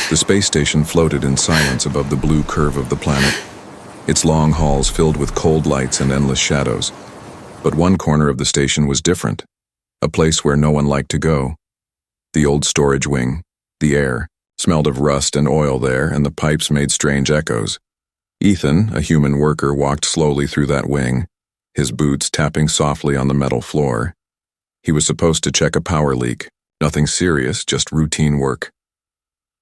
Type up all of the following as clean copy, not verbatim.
The space station floated in silence above the blue curve of the planet, its long halls filled with cold lights and endless shadows. But one corner of the station was different, a place where no one liked to go. The old storage wing, the air, smelled of rust and oil there, and the pipes made strange echoes. Ethan, a human worker, walked slowly through that wing, his boots tapping softly on the metal floor. He was supposed to check a power leak, nothing serious, just routine work.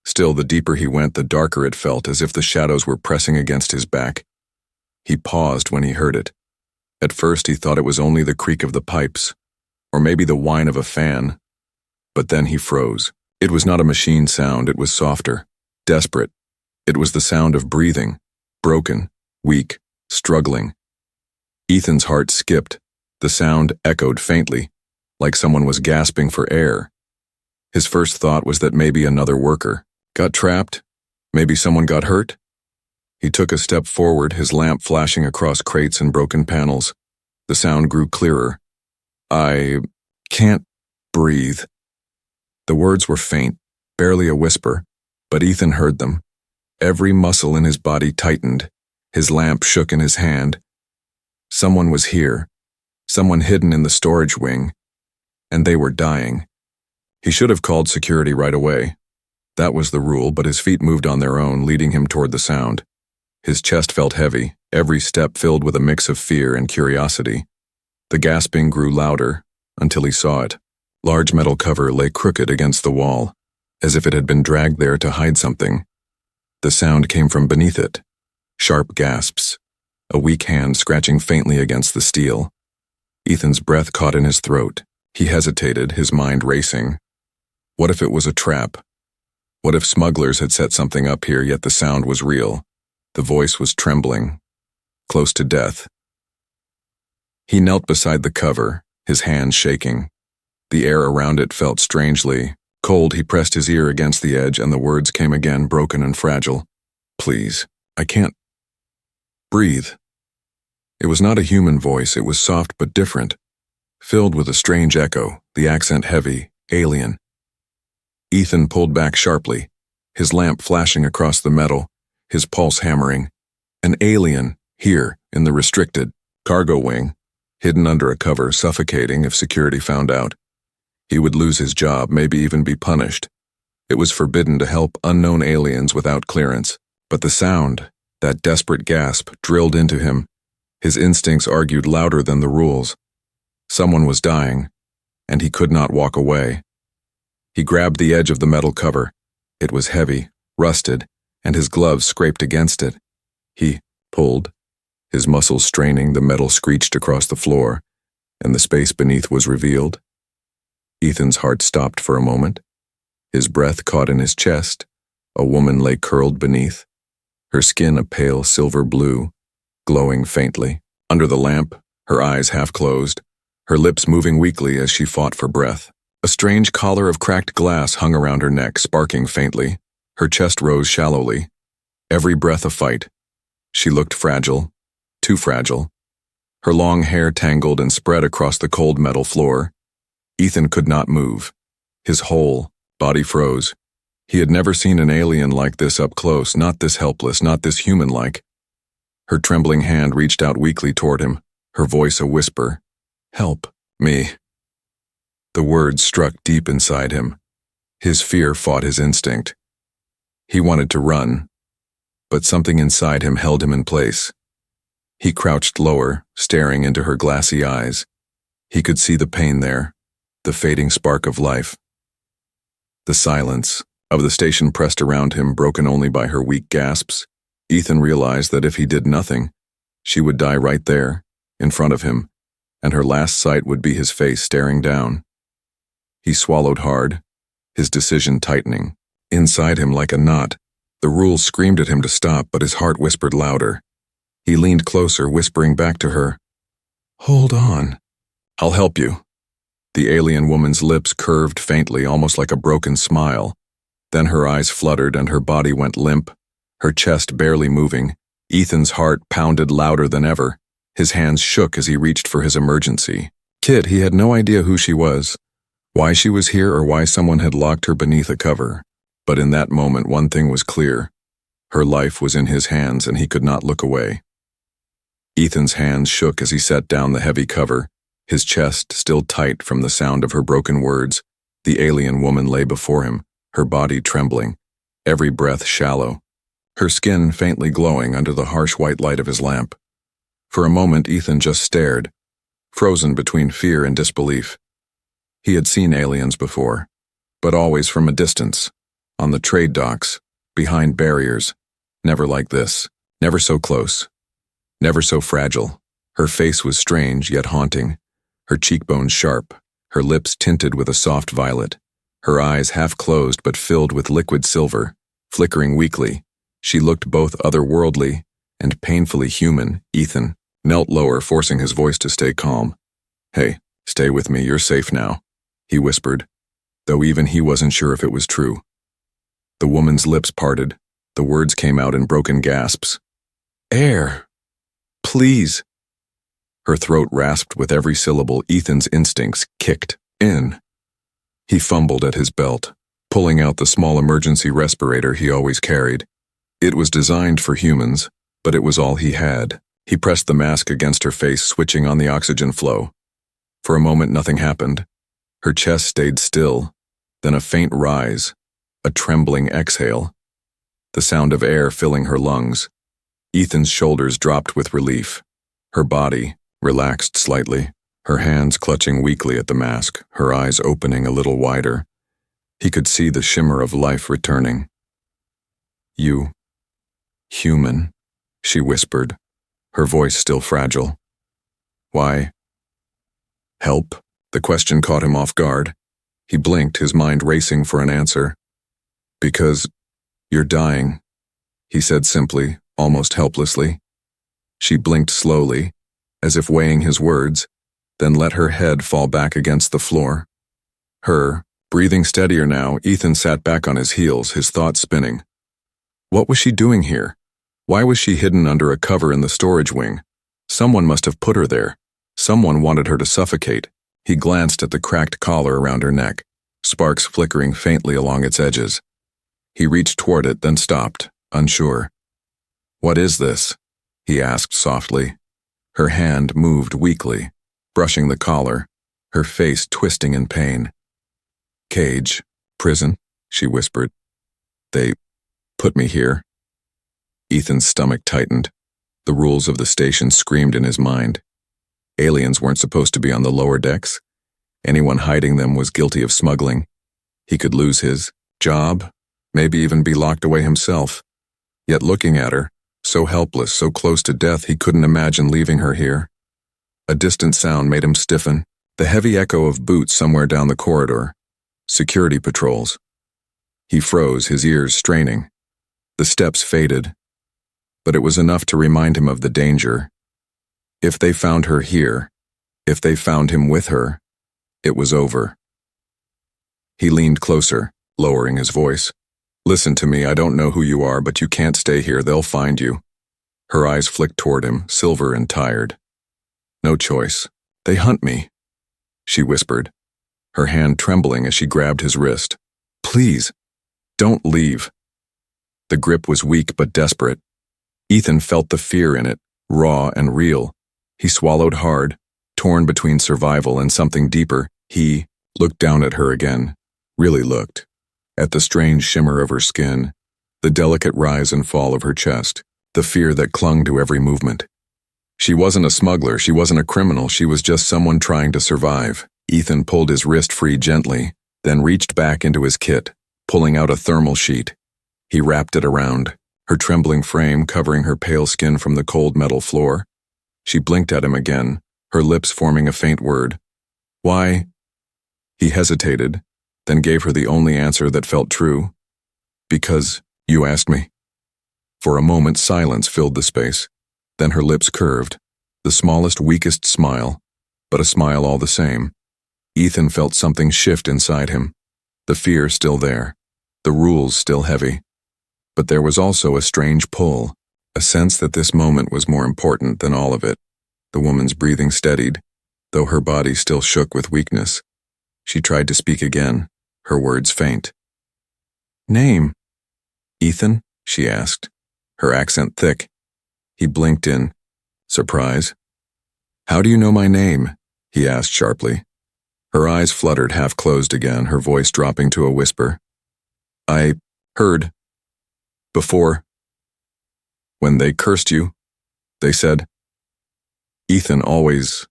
Still, the deeper he went, the darker it felt, as if the shadows were pressing against his back. He paused when he heard it. At first he thought it was only the creak of the pipes, or maybe the whine of a fan. But then he froze. It was not a machine sound, it was softer, desperate. It was the sound of breathing, broken, weak, struggling. Ethan's heart skipped. The sound echoed faintly, like someone was gasping for air. His first thought was that maybe another worker got trapped. Maybe someone got hurt. He took a step forward, his lamp flashing across crates and broken panels. The sound grew clearer. "I can't breathe." The words were faint, barely a whisper, but Ethan heard them. Every muscle in his body tightened. His lamp shook in his hand. Someone was here, someone hidden in the storage wing, and they were dying. He should have called security right away. That was the rule, but his feet moved on their own, leading him toward the sound. His chest felt heavy, every step filled with a mix of fear and curiosity. The gasping grew louder until he saw it. Large metal cover lay crooked against the wall, as if it had been dragged there to hide something. The sound came from beneath it. Sharp gasps, a weak hand scratching faintly against the steel. Ethan's breath caught in his throat. He hesitated, his mind racing. What if it was a trap? What if smugglers had set something up here, yet the sound was real? The voice was trembling, close to death. He knelt beside the cover, his hands shaking. The air around it felt strangely cold. He pressed his ear against the edge, and the words came again, broken and fragile. "Please, I can't breathe." It was not a human voice, it was soft but different, filled with a strange echo, the accent heavy, alien. Ethan pulled back sharply, his lamp flashing across the metal, his pulse hammering. An alien, here, in the restricted cargo wing, hidden under a cover, suffocating if security found out. He would lose his job, maybe even be punished. It was forbidden to help unknown aliens without clearance. But the sound, that desperate gasp, drilled into him. His instincts argued louder than the rules. Someone was dying, and he could not walk away. He grabbed the edge of the metal cover. It was heavy, rusted, and his gloves scraped against it. He pulled. His muscles straining, the metal screeched across the floor, and the space beneath was revealed. Ethan's heart stopped for a moment. His breath caught in his chest. A woman lay curled beneath, her skin a pale silver blue, glowing faintly. Under the lamp, her eyes half closed, her lips moving weakly as she fought for breath. A strange collar of cracked glass hung around her neck, sparking faintly. Her chest rose shallowly. Every breath a fight. She looked fragile, too fragile. Her long hair tangled and spread across the cold metal floor. Ethan could not move. His whole body froze. He had never seen an alien like this up close, not this helpless, not this human-like. Her trembling hand reached out weakly toward him, her voice a whisper. "Help me." The words struck deep inside him. His fear fought his instinct. He wanted to run, but something inside him held him in place. He crouched lower, staring into her glassy eyes. He could see the pain there, the fading spark of life. The silence of the station pressed around him, broken only by her weak gasps. Ethan realized that if he did nothing, she would die right there, in front of him, and her last sight would be his face staring down. He swallowed hard, his decision tightening. Inside him like a knot, the rules screamed at him to stop, but his heart whispered louder. He leaned closer, whispering back to her, "Hold on. I'll help you." The alien woman's lips curved faintly, almost like a broken smile. Then her eyes fluttered and her body went limp, her chest barely moving. Ethan's heart pounded louder than ever. His hands shook as he reached for his emergency kit. He had no idea who she was, why she was here, or why someone had locked her beneath a cover. But in that moment, one thing was clear. Her life was in his hands, and he could not look away. Ethan's hands shook as he set down the heavy cover, his chest still tight from the sound of her broken words. The alien woman lay before him, her body trembling, every breath shallow, her skin faintly glowing under the harsh white light of his lamp. For a moment, Ethan just stared, frozen between fear and disbelief. He had seen aliens before, but always from a distance, on the trade docks, behind barriers, never like this, never so close, never so fragile. Her face was strange yet haunting, her cheekbones sharp, her lips tinted with a soft violet, her eyes half closed but filled with liquid silver, flickering weakly. She looked both otherworldly and painfully human. Ethan knelt lower, forcing his voice to stay calm. "Hey, stay with me, you're safe now," he whispered, though even he wasn't sure if it was true. The woman's lips parted, the words came out in broken gasps. "Air! Please!" Her throat rasped with every syllable. Ethan's instincts kicked in. He fumbled at his belt, pulling out the small emergency respirator he always carried. It was designed for humans, but it was all he had. He pressed the mask against her face, switching on the oxygen flow. For a moment, nothing happened. Her chest stayed still, then a faint rise, a trembling exhale, the sound of air filling her lungs. Ethan's shoulders dropped with relief. Her body relaxed slightly, her hands clutching weakly at the mask, her eyes opening a little wider. He could see the shimmer of life returning. "You, human," she whispered, her voice still fragile. "Why? Help?" The question caught him off guard. He blinked, his mind racing for an answer. "Because you're dying," he said simply, almost helplessly. She blinked slowly, as if weighing his words, then let her head fall back against the floor. Breathing steadier now, Ethan sat back on his heels, his thoughts spinning. What was she doing here? Why was she hidden under a cover in the storage wing? Someone must have put her there. Someone wanted her to suffocate. He glanced at the cracked collar around her neck, sparks flickering faintly along its edges. He reached toward it, then stopped, unsure. "What is this?" he asked softly. Her hand moved weakly, brushing the collar, her face twisting in pain. "Cage, prison," she whispered. "They put me here." Ethan's stomach tightened. The rules of the station screamed in his mind. Aliens weren't supposed to be on the lower decks. Anyone hiding them was guilty of smuggling. He could lose his job, maybe even be locked away himself. Yet looking at her, so helpless, so close to death, he couldn't imagine leaving her here. A distant sound made him stiffen, the heavy echo of boots somewhere down the corridor. Security patrols. He froze, his ears straining. The steps faded, but it was enough to remind him of the danger. If they found her here, if they found him with her, it was over. He leaned closer, lowering his voice. "Listen to me, I don't know who you are, but you can't stay here, they'll find you." Her eyes flicked toward him, silver and tired. "No choice. They hunt me," she whispered, her hand trembling as she grabbed his wrist. "Please, don't leave." The grip was weak but desperate. Ethan felt the fear in it, raw and real. He swallowed hard, torn between survival and something deeper. He looked down at her again, really looked, at the strange shimmer of her skin, the delicate rise and fall of her chest, the fear that clung to every movement. She wasn't a smuggler, she wasn't a criminal, she was just someone trying to survive. Ethan pulled his wrist free gently, then reached back into his kit, pulling out a thermal sheet. He wrapped it around, her trembling frame covering her pale skin from the cold metal floor. She blinked at him again, her lips forming a faint word. "Why?" He hesitated, then gave her the only answer that felt true. "Because you asked me." For a moment, silence filled the space. Then her lips curved, the smallest, weakest smile, but a smile all the same. Ethan felt something shift inside him, the fear still there, the rules still heavy. But there was also a strange pull, a sense that this moment was more important than all of it. The woman's breathing steadied, though her body still shook with weakness. She tried to speak again, her words faint. Name? Ethan? She asked, her accent thick. He blinked in surprise. How do you know my name? He asked sharply. Her eyes fluttered, half closed again, her voice dropping to a whisper. I heard. Before. When they cursed you, they said. Ethan always.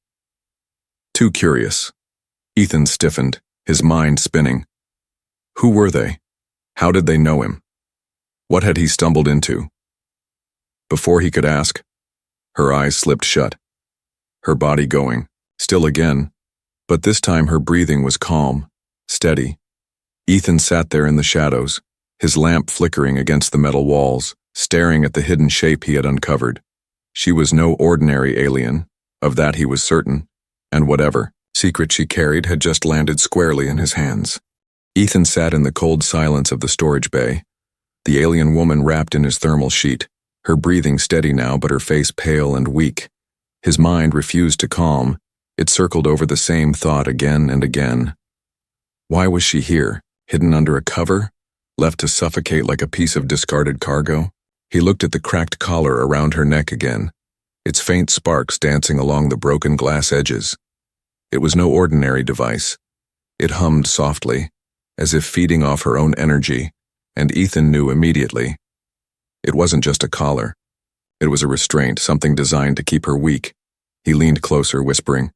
Too curious. Ethan stiffened, his mind spinning. Who were they? How did they know him? What had he stumbled into? Before he could ask, her eyes slipped shut, her body going, still again, but this time her breathing was calm, steady. Ethan sat there in the shadows, his lamp flickering against the metal walls, staring at the hidden shape he had uncovered. She was no ordinary alien, of that he was certain, and whatever secret she carried had just landed squarely in his hands. Ethan sat in the cold silence of the storage bay, the alien woman wrapped in his thermal sheet, her breathing steady now but her face pale and weak. His mind refused to calm. It circled over the same thought again and again. Why was she here, hidden under a cover, left to suffocate like a piece of discarded cargo? He looked at the cracked collar around her neck again, its faint sparks dancing along the broken glass edges. It was no ordinary device. It hummed softly, as if feeding off her own energy, and Ethan knew immediately. It wasn't just a collar. It was a restraint, something designed to keep her weak. He leaned closer, whispering,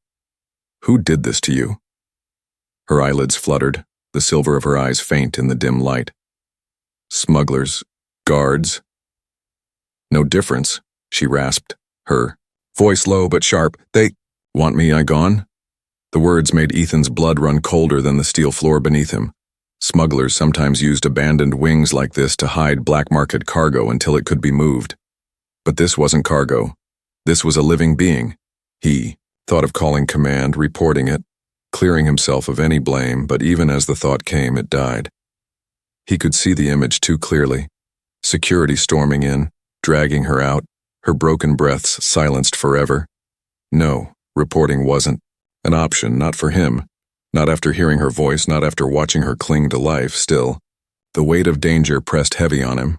Who did this to you? Her eyelids fluttered, the silver of her eyes faint in the dim light. Smugglers, guards. No difference, she rasped, her voice low but sharp. They want me gone? The words made Ethan's blood run colder than the steel floor beneath him. Smugglers sometimes used abandoned wings like this to hide black market cargo until it could be moved. But this wasn't cargo. This was a living being. He thought of calling command, reporting it, clearing himself of any blame, but even as the thought came, it died. He could see the image too clearly. Security storming in, dragging her out, her broken breaths silenced forever. No, reporting wasn't an option, not for him. Not after hearing her voice, not after watching her cling to life. Still, the weight of danger pressed heavy on him.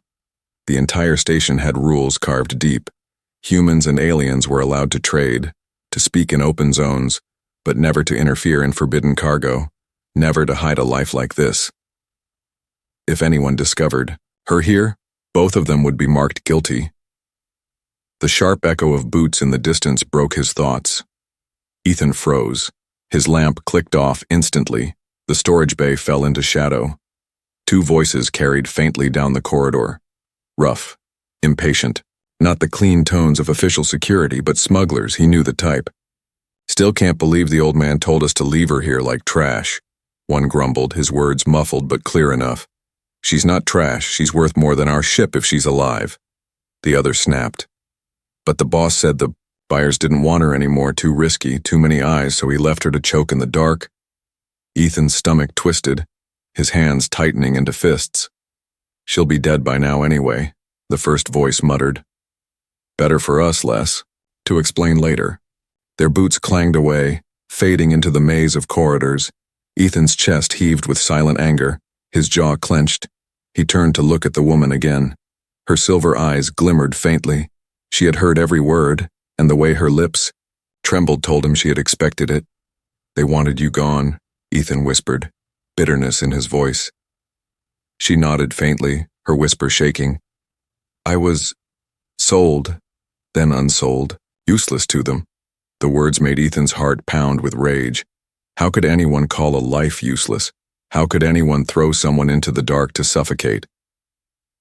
The entire station had rules carved deep. Humans and aliens were allowed to trade, to speak in open zones, but never to interfere in forbidden cargo, never to hide a life like this. If anyone discovered her here, both of them would be marked guilty. The sharp echo of boots in the distance broke his thoughts. Ethan froze. His lamp clicked off instantly. The storage bay fell into shadow. Two voices carried faintly down the corridor. Rough, impatient. Not the clean tones of official security, but smugglers, he knew the type. Still can't believe the old man told us to leave her here like trash. One grumbled, his words muffled but clear enough. She's not trash, she's worth more than our ship if she's alive. The other snapped. But the boss said the buyers didn't want her anymore, too risky, too many eyes, so he left her to choke in the dark. Ethan's stomach twisted, his hands tightening into fists. She'll be dead by now anyway, the first voice muttered. Better for us, Les. To explain later. Their boots clanged away, fading into the maze of corridors. Ethan's chest heaved with silent anger, his jaw clenched. He turned to look at the woman again. Her silver eyes glimmered faintly. She had heard every word, and the way her lips trembled told him she had expected it. They wanted you gone, Ethan whispered, bitterness in his voice. She nodded faintly, her whisper shaking. I was sold, then unsold, useless to them. The words made Ethan's heart pound with rage. How could anyone call a life useless? How could anyone throw someone into the dark to suffocate?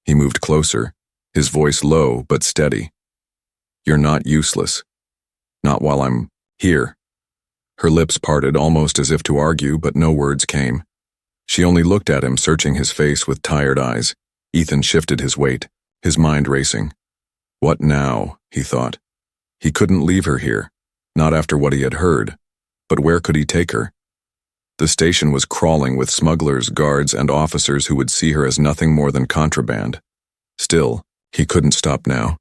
He moved closer, his voice low but steady. You're not useless. Not while I'm here. Her lips parted almost as if to argue, but no words came. She only looked at him, searching his face with tired eyes. Ethan shifted his weight, his mind racing. What now, he thought. He couldn't leave her here, not after what he had heard. But where could he take her? The station was crawling with smugglers, guards, and officers who would see her as nothing more than contraband. Still, he couldn't stop now.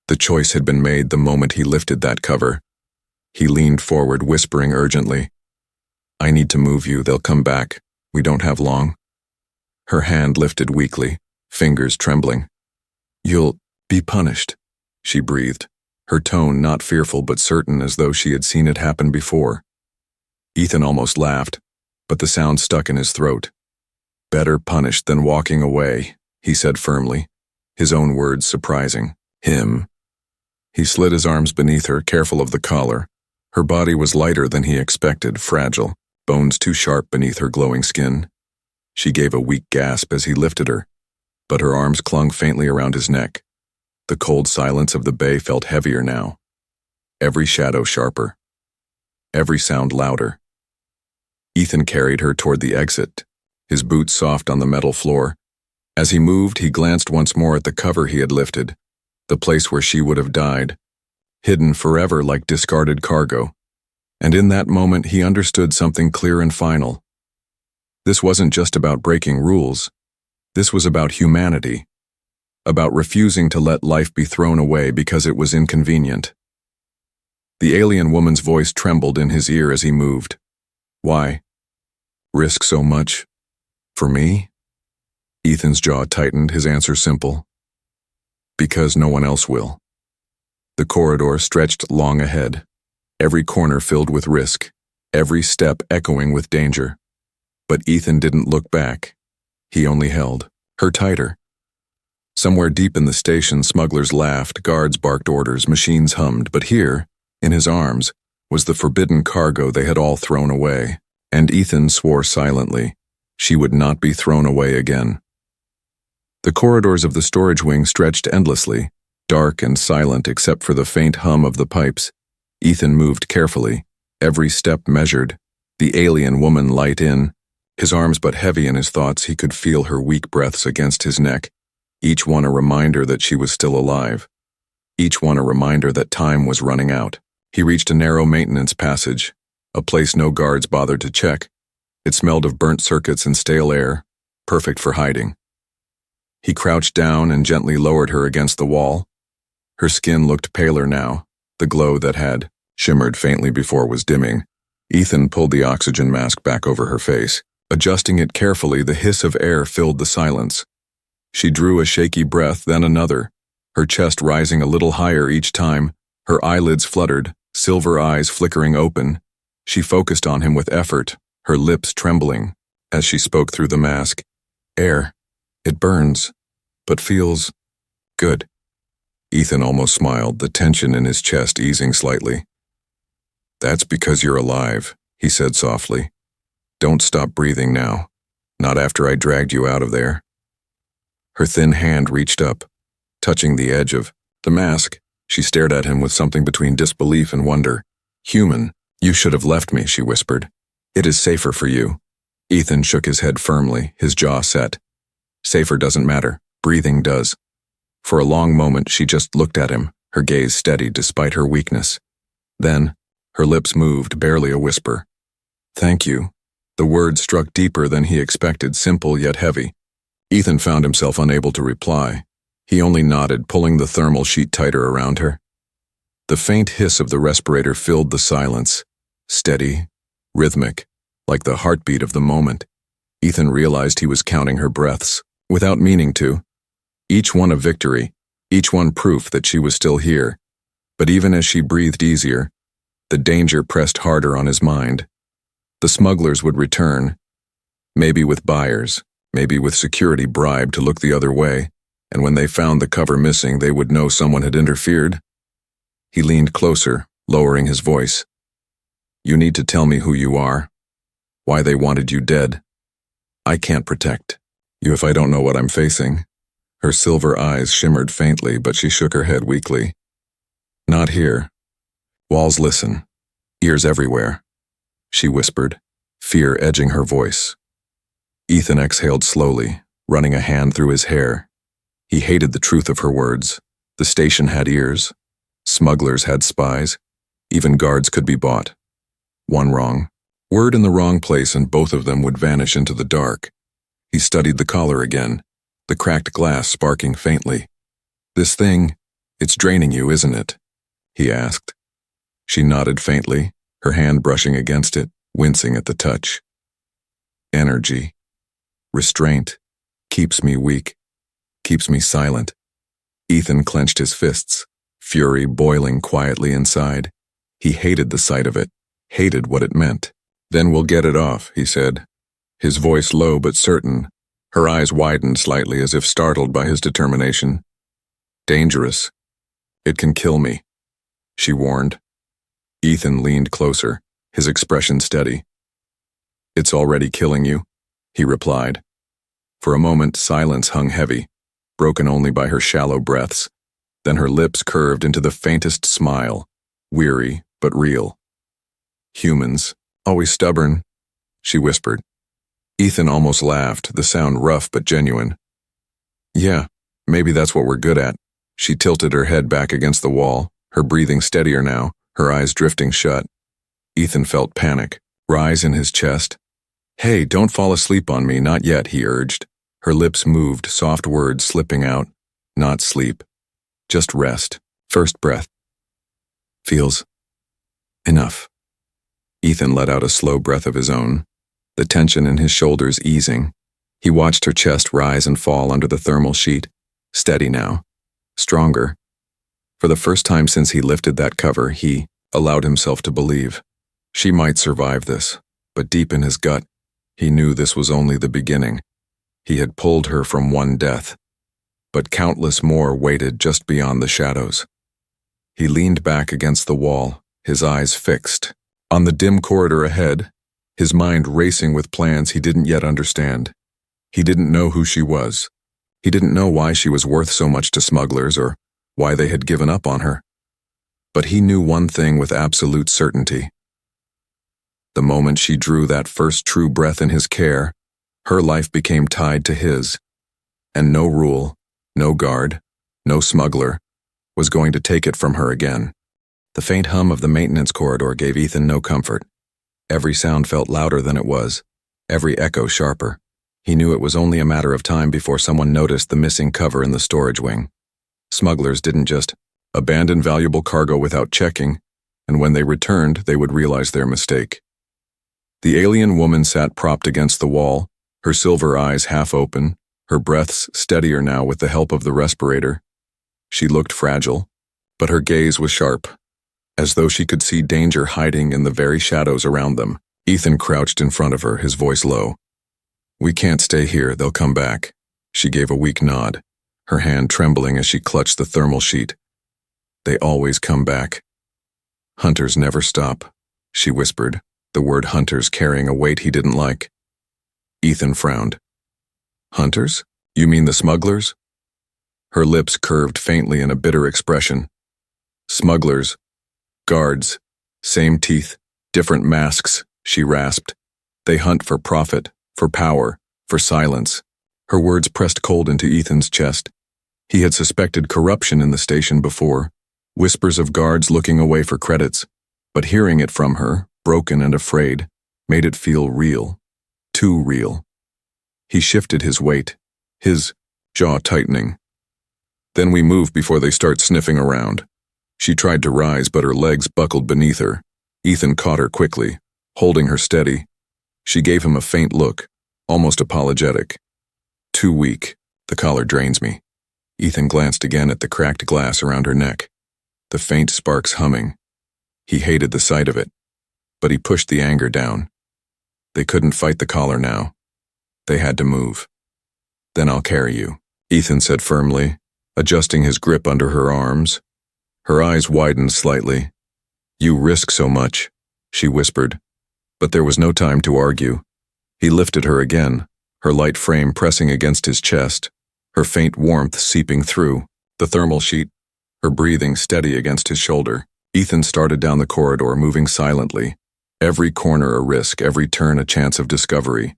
The choice had been made the moment he lifted that cover. He leaned forward, whispering urgently, I need to move you, they'll come back. We don't have long. Her hand lifted weakly, fingers trembling. "You'll be punished," she breathed, her tone not fearful but certain, as though she had seen it happen before. Ethan almost laughed, but the sound stuck in his throat. "Better punished than walking away," he said firmly, his own words surprising him. He slid his arms beneath her, careful of the collar. Her body was lighter than he expected, fragile, bones too sharp beneath her glowing skin. She gave a weak gasp as he lifted her, but her arms clung faintly around his neck. The cold silence of the bay felt heavier now, every shadow sharper, every sound louder. Ethan carried her toward the exit, his boots soft on the metal floor. As he moved, he glanced once more at the cover he had lifted, the place where she would have died, hidden forever like discarded cargo. And in that moment, he understood something clear and final. This wasn't just about breaking rules. This was about humanity, about refusing to let life be thrown away because it was inconvenient. The alien woman's voice trembled in his ear as he moved. "Why? Risk so much? For me?" Ethan's jaw tightened, his answer simple. "Because no one else will." The corridor stretched long ahead, every corner filled with risk, every step echoing with danger. But Ethan didn't look back. He only held her tighter. Somewhere deep in the station, smugglers laughed, guards barked orders, machines hummed, but here, in his arms, was the forbidden cargo they had all thrown away, and Ethan swore silently she would not be thrown away again. The corridors of the storage wing stretched endlessly, dark and silent except for the faint hum of the pipes. Ethan moved carefully, every step measured, the alien woman light in. His arms but heavy in his thoughts, he could feel her weak breaths against his neck, each one a reminder that she was still alive, each one a reminder that time was running out. He reached a narrow maintenance passage, a place no guards bothered to check. It smelled of burnt circuits and stale air, perfect for hiding. He crouched down and gently lowered her against the wall. Her skin looked paler now, the glow that had shimmered faintly before was dimming. Ethan pulled the oxygen mask back over her face. Adjusting it carefully, the hiss of air filled the silence. She drew a shaky breath, then another, her chest rising a little higher each time, her eyelids fluttered, silver eyes flickering open. She focused on him with effort, her lips trembling, as she spoke through the mask. "Air. It burns, but feels good." Ethan almost smiled, the tension in his chest easing slightly. "That's because you're alive," he said softly. "Don't stop breathing now. Not after I dragged you out of there." Her thin hand reached up, touching the edge of the mask. She stared at him with something between disbelief and wonder. "Human, you should have left me," she whispered. "It is safer for you." Ethan shook his head firmly, his jaw set. "Safer doesn't matter. Breathing does." For a long moment, she just looked at him, her gaze steady despite her weakness. Then, her lips moved, barely a whisper. "Thank you." The words struck deeper than he expected, simple yet heavy. Ethan found himself unable to reply. He only nodded, pulling the thermal sheet tighter around her. The faint hiss of the respirator filled the silence, steady, rhythmic, like the heartbeat of the moment. Ethan realized he was counting her breaths, without meaning to. Each one a victory, each one proof that she was still here. But even as she breathed easier, the danger pressed harder on his mind. The smugglers would return, maybe with buyers, maybe with security bribed to look the other way, and when they found the cover missing, they would know someone had interfered. He leaned closer, lowering his voice. "You need to tell me who you are, why they wanted you dead. I can't protect you if I don't know what I'm facing." Her silver eyes shimmered faintly, but she shook her head weakly. "Not here. Walls listen, ears everywhere," she whispered, fear edging her voice. Ethan exhaled slowly, running a hand through his hair. He hated the truth of her words. The station had ears. Smugglers had spies. Even guards could be bought. One wrong word in the wrong place and both of them would vanish into the dark. He studied the collar again, the cracked glass sparking faintly. "This thing, it's draining you, isn't it?" he asked. She nodded faintly, her hand brushing against it, wincing at the touch. Energy. Restraint. Keeps me weak. Keeps me silent. Ethan clenched his fists, fury boiling quietly inside. He hated the sight of it, hated what it meant. Then we'll get it off, he said, his voice low but certain. Her eyes widened slightly as if startled by his determination. Dangerous. It can kill me, she warned. Ethan leaned closer, his expression steady. It's already killing you, he replied. For a moment, silence hung heavy, broken only by her shallow breaths. Then her lips curved into the faintest smile, weary but real. Humans, always stubborn, she whispered. Ethan almost laughed, the sound rough but genuine. Yeah, maybe that's what we're good at. She tilted her head back against the wall, her breathing steadier now, her eyes drifting shut. Ethan felt panic rise in his chest. Hey, don't fall asleep on me, not yet, he urged. Her lips moved, soft words slipping out. Not sleep. Just rest. First breath. Feels enough. Ethan let out a slow breath of his own, the tension in his shoulders easing. He watched her chest rise and fall under the thermal sheet, steady now, stronger. For the first time since he lifted that cover, he allowed himself to believe. She might survive this, but deep in his gut, he knew this was only the beginning. He had pulled her from one death, but countless more waited just beyond the shadows. He leaned back against the wall, his eyes fixed. On the dim corridor ahead, his mind racing with plans he didn't yet understand. He didn't know who she was. He didn't know why she was worth so much to smugglers or why they had given up on her. But he knew one thing with absolute certainty. The moment she drew that first true breath in his care, her life became tied to his, and no rule, no guard, no smuggler was going to take it from her again. The faint hum of the maintenance corridor gave Ethan no comfort. Every sound felt louder than it was, every echo sharper. He knew it was only a matter of time before someone noticed the missing cover in the storage wing. Smugglers didn't just abandon valuable cargo without checking, and when they returned, they would realize their mistake. The alien woman sat propped against the wall, her silver eyes half open, her breaths steadier now with the help of the respirator. She looked fragile, but her gaze was sharp, as though she could see danger hiding in the very shadows around them. Ethan crouched in front of her, his voice low. We can't stay here, they'll come back. She gave a weak nod, her hand trembling as she clutched the thermal sheet. They always come back. Hunters never stop, she whispered, the word hunters carrying a weight he didn't like. Ethan frowned. Hunters? You mean the smugglers? Her lips curved faintly in a bitter expression. Smugglers. Guards. Same teeth. Different masks, she rasped. They hunt for profit, for power, for silence. Her words pressed cold into Ethan's chest. He had suspected corruption in the station before, whispers of guards looking away for credits, but hearing it from her, broken and afraid, made it feel real. Too real. He shifted his weight, his jaw tightening. Then we move before they start sniffing around. She tried to rise, but her legs buckled beneath her. Ethan caught her quickly, holding her steady. She gave him a faint look, almost apologetic. Too weak. The collar drains me. Ethan glanced again at the cracked glass around her neck, the faint sparks humming. He hated the sight of it, but he pushed the anger down. They couldn't fight the collar now. They had to move. Then I'll carry you, Ethan said firmly, adjusting his grip under her arms. Her eyes widened slightly. You risk so much, she whispered, but there was no time to argue. He lifted her again, her light frame pressing against his chest, her faint warmth seeping through, the thermal sheet, her breathing steady against his shoulder. Ethan started down the corridor, moving silently, every corner a risk, every turn a chance of discovery.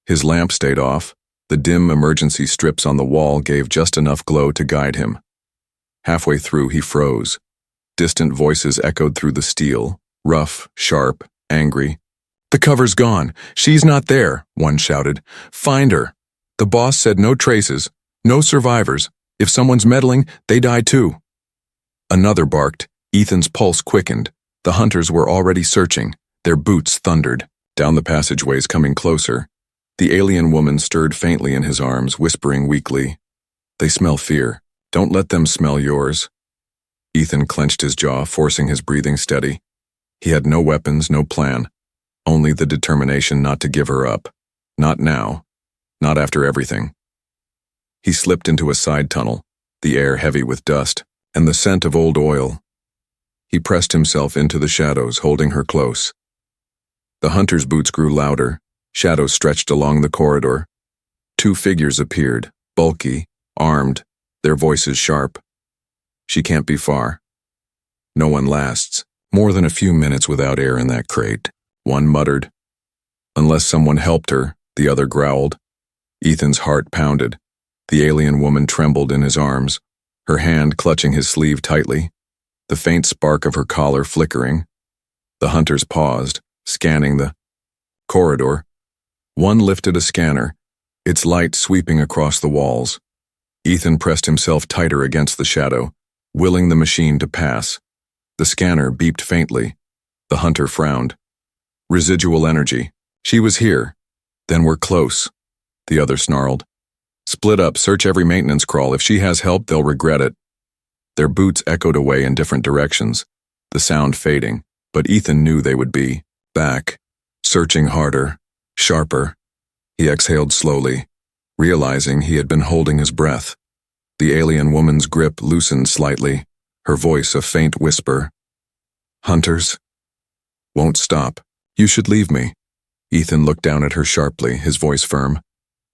His lamp stayed off. The dim emergency strips on the wall gave just enough glow to guide him. Halfway through, he froze. Distant voices echoed through the steel, rough, sharp, angry. The cover's gone. She's not there, one shouted. Find her. The boss said no traces, no survivors. If someone's meddling, they die too. Another barked. Ethan's pulse quickened. The hunters were already searching. Their boots thundered. Down the passageways coming closer. The alien woman stirred faintly in his arms, whispering weakly, "They smell fear. Don't let them smell yours." Ethan clenched his jaw, forcing his breathing steady. He had no weapons, no plan, only the determination not to give her up. Not now. Not after everything. He slipped into a side tunnel, the air heavy with dust, and the scent of old oil. He pressed himself into the shadows, holding her close. The hunter's boots grew louder, shadows stretched along the corridor. Two figures appeared, bulky, armed, their voices sharp. "She can't be far." "No one lasts more than a few minutes without air in that crate," one muttered. "Unless someone helped her," the other growled. Ethan's heart pounded. The alien woman trembled in his arms, her hand clutching his sleeve tightly, the faint spark of her collar flickering. The hunters paused, scanning the corridor. One lifted a scanner, its light sweeping across the walls. Ethan pressed himself tighter against the shadow, willing the machine to pass. The scanner beeped faintly. The hunter frowned. "Residual energy. She was here. Then we're close," the other snarled. "Split up, search every maintenance crawl. If she has help, they'll regret it." Their boots echoed away in different directions, the sound fading, but Ethan knew they would be back, searching harder, sharper. He exhaled slowly, realizing he had been holding his breath. The alien woman's grip loosened slightly, her voice a faint whisper. "Hunters? Won't stop. You should leave me." Ethan looked down at her sharply, his voice firm.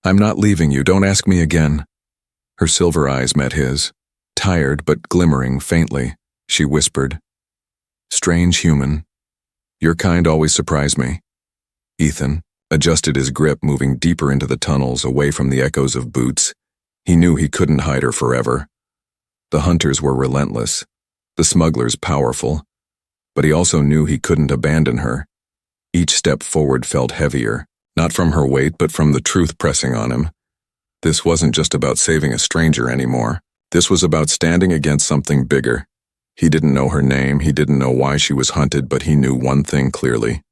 "I'm not leaving you, don't ask me again." Her silver eyes met his. Tired but glimmering faintly, she whispered, "Strange human. Your kind always surprise me." Ethan adjusted his grip, moving deeper into the tunnels, away from the echoes of boots. He knew he couldn't hide her forever. The hunters were relentless, the smugglers powerful, but he also knew he couldn't abandon her. Each step forward felt heavier, not from her weight but from the truth pressing on him. This wasn't just about saving a stranger anymore. This was about standing against something bigger. He didn't know her name, he didn't know why she was hunted, but he knew one thing clearly.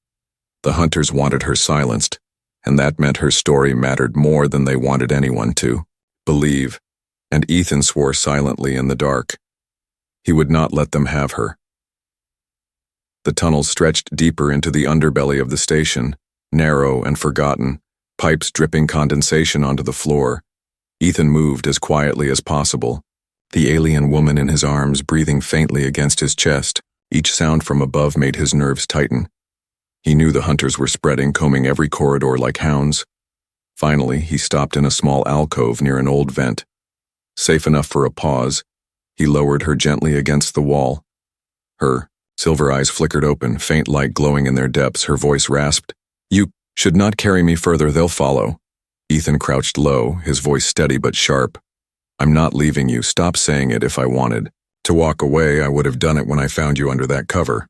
The hunters wanted her silenced, and that meant her story mattered more than they wanted anyone to believe, and Ethan swore silently in the dark. He would not let them have her. The tunnel stretched deeper into the underbelly of the station, narrow and forgotten, pipes dripping condensation onto the floor. Ethan moved as quietly as possible, the alien woman in his arms breathing faintly against his chest. Each sound from above made his nerves tighten. He knew the hunters were spreading, combing every corridor like hounds. Finally, he stopped in a small alcove near an old vent. Safe enough for a pause, he lowered her gently against the wall. Her silver eyes flickered open, faint light glowing in their depths. Her voice rasped, "You should not carry me further, they'll follow." Ethan crouched low, his voice steady but sharp. "I'm not leaving you, stop saying it. If I wanted to walk away, I would have done it when I found you under that cover."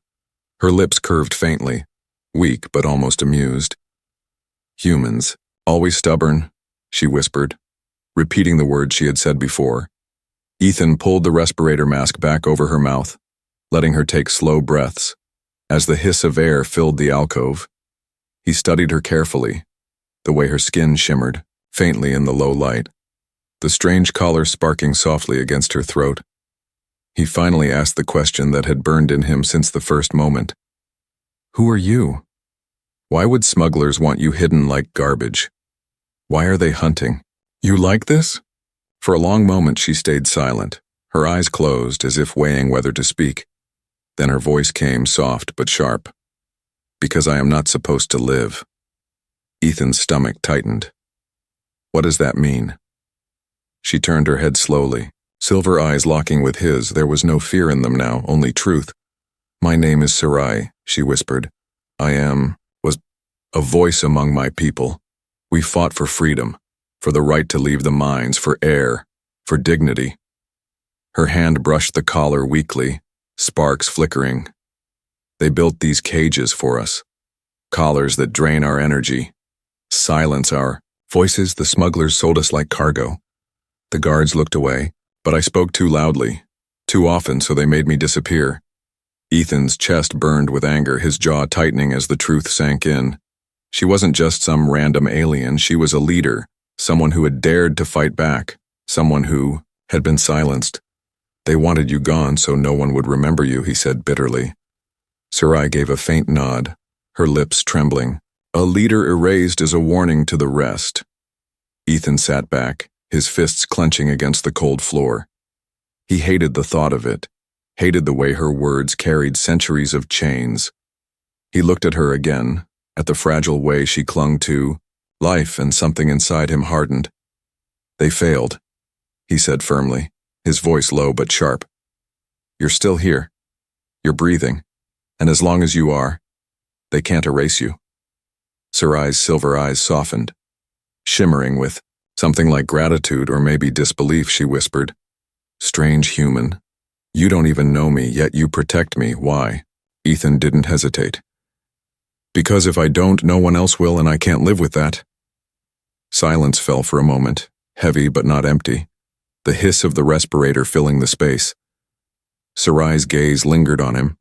Her lips curved faintly, weak but almost amused. "Humans, always stubborn," she whispered, repeating the words she had said before. Ethan pulled the respirator mask back over her mouth, letting her take slow breaths. As the hiss of air filled the alcove, he studied her carefully, the way her skin shimmered, faintly in the low light, the strange collar sparking softly against her throat. He finally asked the question that had burned in him since the first moment. "Who are you? Why would smugglers want you hidden like garbage? Why are they hunting? You like this?" For a long moment she stayed silent, her eyes closed as if weighing whether to speak. Then her voice came, soft but sharp. "Because I am not supposed to live." Ethan's stomach tightened. "What does that mean?" She turned her head slowly, silver eyes locking with his. There was no fear in them now, only truth. "My name is Sarai," she whispered. Was a voice among my people. We fought for freedom, for the right to leave the mines, for air, for dignity." Her hand brushed the collar weakly, sparks flickering. "They built these cages for us, collars that drain our energy, silence our voices. The smugglers sold us like cargo." The guards looked away, but I spoke too loudly, too often, so they made me disappear. Ethan's chest burned with anger, his jaw tightening as the truth sank in. She wasn't just some random alien, she was a leader, someone who had dared to fight back, someone who had been silenced. They wanted you gone so no one would remember you, he said bitterly. Sarai gave a faint nod, her lips trembling. A leader erased as a warning to the rest. Ethan sat back, his fists clenching against the cold floor. He hated the thought of it, hated the way her words carried centuries of chains. He looked at her again, at the fragile way she clung to life, and something inside him hardened. They failed, he said firmly, his voice low but sharp. You're still here. You're breathing. And as long as you are, they can't erase you. Sarai's silver eyes softened. Shimmering with something like gratitude or maybe disbelief, she whispered, "Strange human. You don't even know me, yet you protect me. Why?" Ethan didn't hesitate. "Because if I don't, no one else will, and I can't live with that." Silence fell for a moment, heavy but not empty, the hiss of the respirator filling the space. Sarai's gaze lingered on him,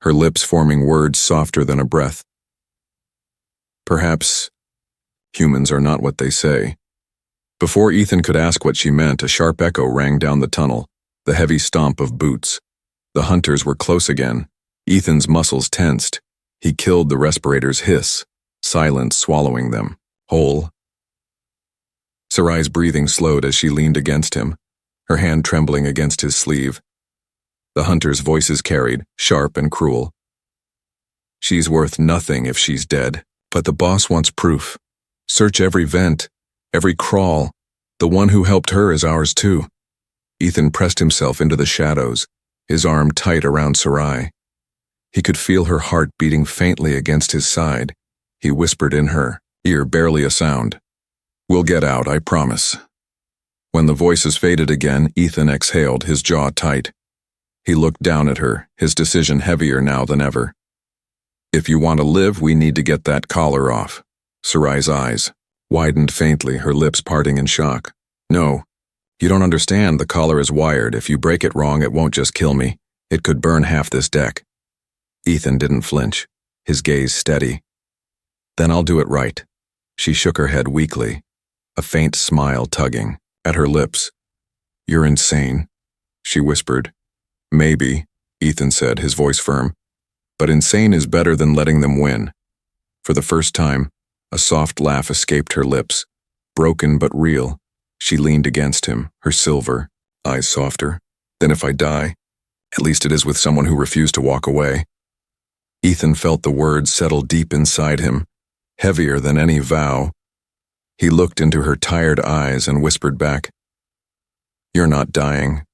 her lips forming words softer than a breath. "Perhaps humans are not what they say." Before Ethan could ask what she meant, a sharp echo rang down the tunnel, the heavy stomp of boots. The hunters were close again. Ethan's muscles tensed. He killed the respirator's hiss, silence swallowing them, whole. Sarai's breathing slowed as she leaned against him, her hand trembling against his sleeve. The hunters' voices carried, sharp and cruel. "She's worth nothing if she's dead, but the boss wants proof. Search every vent, every crawl. The one who helped her is ours too." Ethan pressed himself into the shadows, his arm tight around Sarai. He could feel her heart beating faintly against his side. He whispered in her ear, barely a sound, "We'll get out, I promise." When the voices faded again, Ethan exhaled, his jaw tight. He looked down at her, his decision heavier now than ever. "If you want to live, we need to get that collar off." Sarai's eyes widened faintly, her lips parting in shock. "No, you don't understand. The collar is wired. If you break it wrong, it won't just kill me. It could burn half this deck." Ethan didn't flinch, his gaze steady. "Then I'll do it right." She shook her head weakly, a faint smile tugging at her lips. "You're insane," she whispered. "Maybe," Ethan said, his voice firm. "But insane is better than letting them win." For the first time, a soft laugh escaped her lips, broken but real. She leaned against him, her silver eyes softer. "Then if I die, at least it is with someone who refused to walk away." Ethan felt the words settle deep inside him, heavier than any vow. He looked into her tired eyes and whispered back, "You're not dying,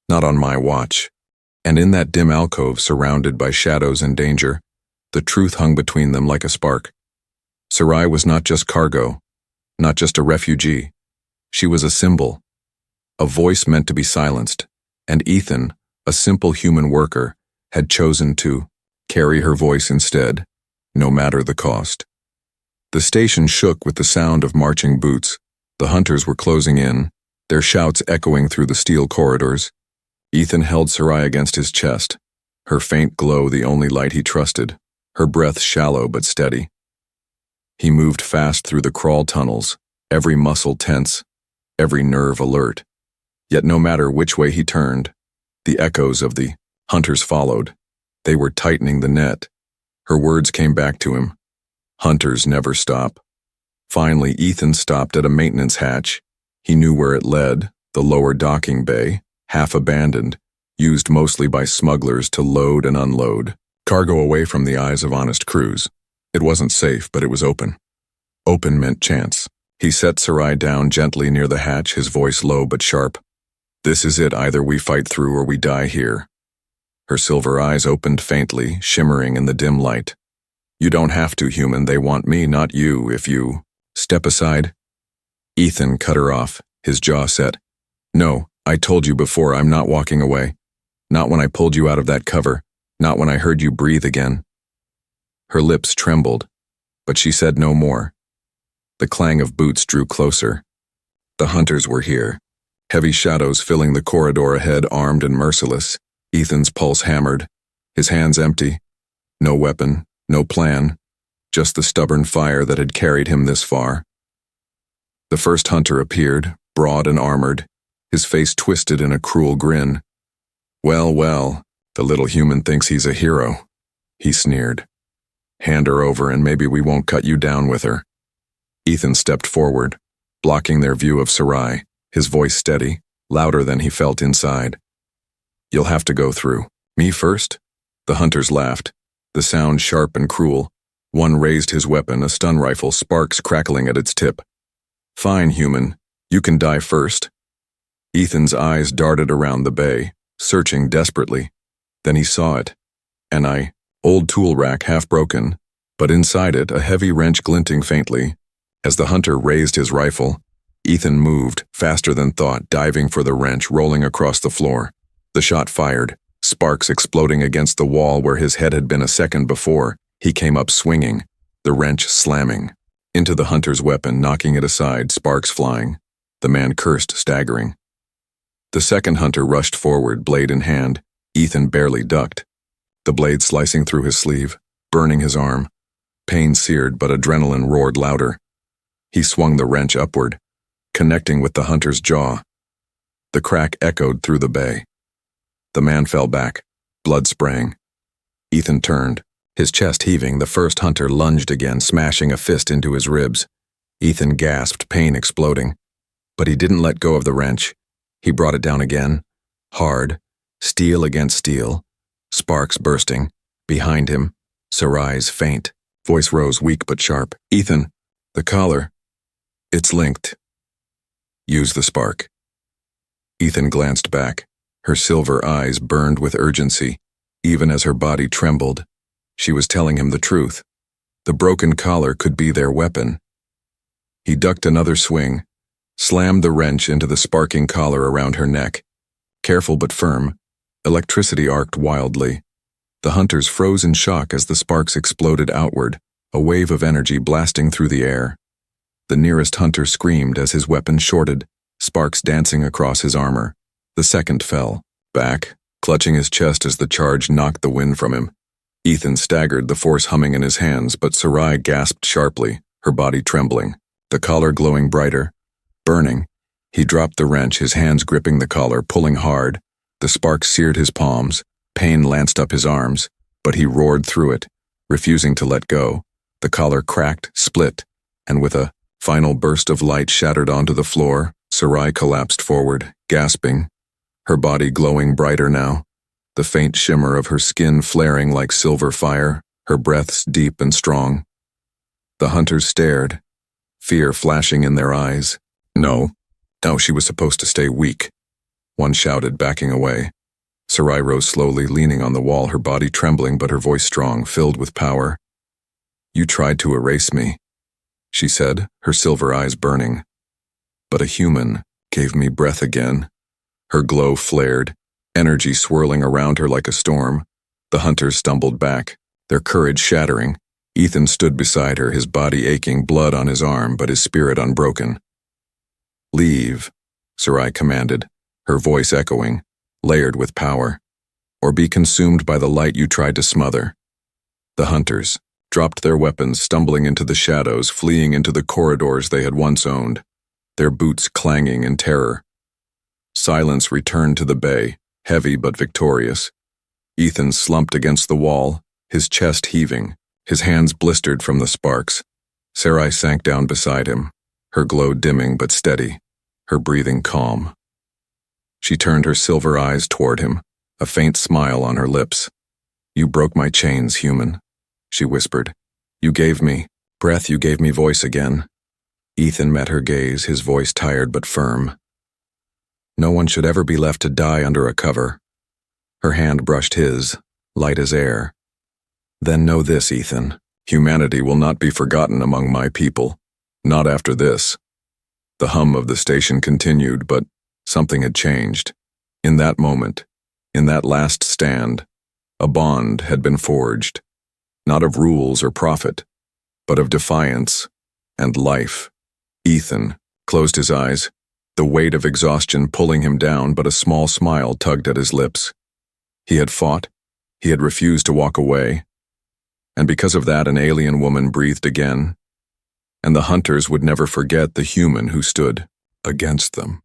not on my watch." And in that dim alcove, surrounded by shadows and danger, the truth hung between them like a spark. Sarai was not just cargo, not just a refugee. She was a symbol, a voice meant to be silenced, and Ethan, a simple human worker, had chosen to carry her voice instead, no matter the cost. The station shook with the sound of marching boots. The hunters were closing in, their shouts echoing through the steel corridors. Ethan held Sarai against his chest, her faint glow the only light he trusted, her breath shallow but steady. He moved fast through the crawl tunnels, every muscle tense, every nerve alert. Yet no matter which way he turned, the echoes of the hunters followed. They were tightening the net. Her words came back to him. Hunters never stop. Finally, Ethan stopped at a maintenance hatch. He knew where it led, the lower docking bay, half abandoned, used mostly by smugglers to load and unload cargo away from the eyes of honest crews. It wasn't safe, but it was open. Open meant chance. He set Sarai down gently near the hatch, his voice low but sharp. "This is it, either we fight through or we die here." Her silver eyes opened faintly, shimmering in the dim light. "You don't have to, human. They want me, not you. If you step aside." Ethan cut her off, his jaw set. "No, I told you before, I'm not walking away. Not when I pulled you out of that cover. Not when I heard you breathe again." Her lips trembled, but she said no more. The clang of boots drew closer. The hunters were here, heavy shadows filling the corridor ahead, armed and merciless. Ethan's pulse hammered, his hands empty. No weapon, no plan, just the stubborn fire that had carried him this far. The first hunter appeared, broad and armored, his face twisted in a cruel grin. "Well, well, the little human thinks he's a hero," he sneered. "Hand her over and maybe we won't cut you down with her." Ethan stepped forward, blocking their view of Sarai, his voice steady, louder than he felt inside. "You'll have to go through. Me first?" The hunters laughed, the sound sharp and cruel. One raised his weapon, a stun rifle, sparks crackling at its tip. "Fine, human. You can die first." Ethan's eyes darted around the bay, searching desperately. Then he saw it. An old tool rack half broken, but inside it a heavy wrench glinting faintly. As the hunter raised his rifle, Ethan moved, faster than thought, diving for the wrench, rolling across the floor. The shot fired, sparks exploding against the wall where his head had been a second before. He came up swinging, the wrench slamming into the hunter's weapon, knocking it aside, sparks flying. The man cursed, staggering. The second hunter rushed forward, blade in hand. Ethan barely ducked, the blade slicing through his sleeve, burning his arm. Pain seared, but adrenaline roared louder. He swung the wrench upward, connecting with the hunter's jaw. The crack echoed through the bay. The man fell back, blood spraying. Ethan turned, his chest heaving. The first hunter lunged again, smashing a fist into his ribs. Ethan gasped, pain exploding. But he didn't let go of the wrench. He brought it down again, hard, steel against steel, sparks bursting. Behind him, Sarai's faint. Voice rose weak but sharp. "Ethan, the collar. It's linked. Use the spark." Ethan glanced back. Her silver eyes burned with urgency, even as her body trembled. She was telling him the truth. The broken collar could be their weapon. He ducked another swing, slammed the wrench into the sparking collar around her neck. Careful but firm, electricity arced wildly. The hunters froze in shock as the sparks exploded outward, a wave of energy blasting through the air. The nearest hunter screamed as his weapon shorted, sparks dancing across his armor. The second fell, back, clutching his chest as the charge knocked the wind from him. Ethan staggered, the force humming in his hands, but Sarai gasped sharply, her body trembling, the collar glowing brighter, burning. He dropped the wrench, his hands gripping the collar, pulling hard. The spark seared his palms, pain lanced up his arms, but he roared through it, refusing to let go. The collar cracked, split, and with a final burst of light shattered onto the floor, Sarai collapsed forward, gasping, her body glowing brighter now, the faint shimmer of her skin flaring like silver fire, her breaths deep and strong. The hunters stared, fear flashing in their eyes. No, she was supposed to stay weak. One shouted, backing away. Sarai rose slowly, leaning on the wall, her body trembling but her voice strong, filled with power. "You tried to erase me," she said, her silver eyes burning. "But a human gave me breath again." Her glow flared, energy swirling around her like a storm. The hunters stumbled back, their courage shattering. Ethan stood beside her, his body aching, blood on his arm, but his spirit unbroken. "Leave," Sarai commanded, her voice echoing, layered with power. "Or be consumed by the light you tried to smother." The hunters dropped their weapons, stumbling into the shadows, fleeing into the corridors they had once owned, their boots clanging in terror. Silence returned to the bay, heavy but victorious. Ethan slumped against the wall, his chest heaving, his hands blistered from the sparks. Sarai sank down beside him, her glow dimming but steady, her breathing calm. She turned her silver eyes toward him, a faint smile on her lips. "You broke my chains, human," she whispered. "You gave me breath, you gave me voice again." Ethan met her gaze, his voice tired but firm. "No one should ever be left to die under a cover." Her hand brushed his, light as air. "Then know this, Ethan. Humanity will not be forgotten among my people. Not after this." The hum of the station continued, but something had changed. In that moment, in that last stand, a bond had been forged. Not of rules or profit, but of defiance and life. Ethan closed his eyes, the weight of exhaustion pulling him down, but a small smile tugged at his lips. He had fought, he had refused to walk away, And because of that, an alien woman breathed again, and the hunters would never forget the human who stood against them.